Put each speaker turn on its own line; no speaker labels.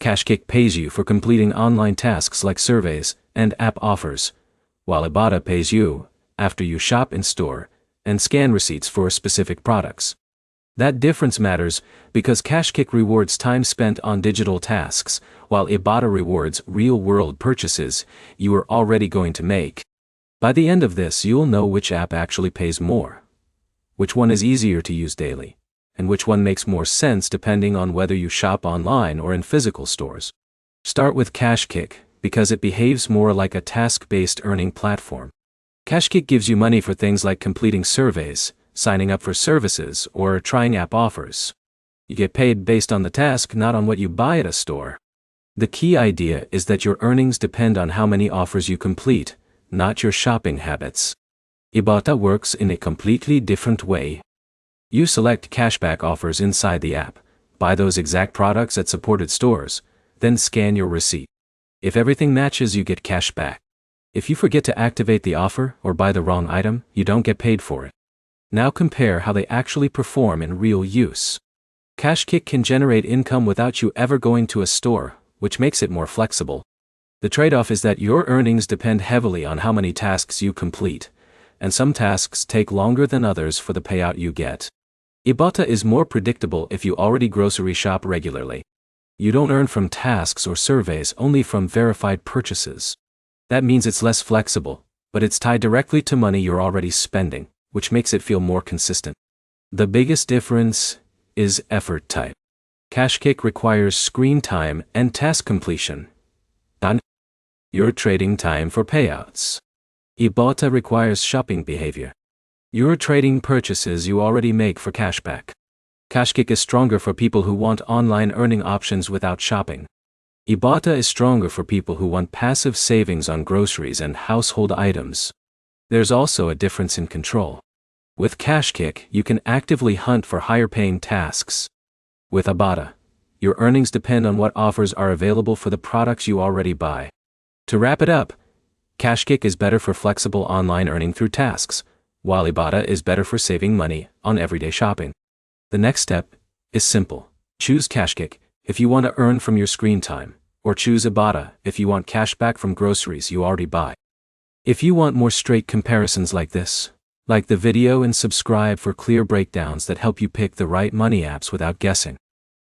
KashKick pays you for completing online tasks like surveys and app offers, while Ibotta pays you after you shop in store and scan receipts for specific products. That difference matters because KashKick rewards time spent on digital tasks, while Ibotta rewards real-world purchases you are already going to make. By the end of this, you'll know which app actually pays more, which one is easier to use daily, and which one makes more sense depending on whether you shop online or in physical stores. Start with KashKick because it behaves more like a task-based earning platform. KashKick gives you money for things like completing surveys, signing up for services, or trying app offers. You get paid based on the task, not on what you buy at a store. The key idea is that your earnings depend on how many offers you complete, not your shopping habits. Ibotta works in a completely different way. You select cashback offers inside the app, buy those exact products at supported stores, then scan your receipt. If everything matches, you get cash back. If you forget to activate the offer or buy the wrong item, you don't get paid for it. Now compare how they actually perform in real use. KashKick can generate income without you ever going to a store, which makes it more flexible. The trade-off is that your earnings depend heavily on how many tasks you complete, and some tasks take longer than others for the payout you get. Ibotta is more predictable if you already grocery shop regularly. You don't earn from tasks or surveys, only from verified purchases. That means it's less flexible, but it's tied directly to money you're already spending, which makes it feel more consistent. The biggest difference is effort type. KashKick requires screen time and task completion. You're trading time for payouts. Ibotta requires shopping behavior. You're trading purchases you already make for cashback. KashKick is stronger for people who want online earning options without shopping. Ibotta is stronger for people who want passive savings on groceries and household items. There's also a difference in control. With KashKick, you can actively hunt for higher-paying tasks. With Ibotta, your earnings depend on what offers are available for the products you already buy. To wrap it up, KashKick is better for flexible online earning through tasks, while Ibotta is better for saving money on everyday shopping. The next step is simple. Choose KashKick if you want to earn from your screen time, or choose Ibotta if you want cash back from groceries you already buy. If you want more straight comparisons like this, like the video and subscribe for clear breakdowns that help you pick the right money apps without guessing.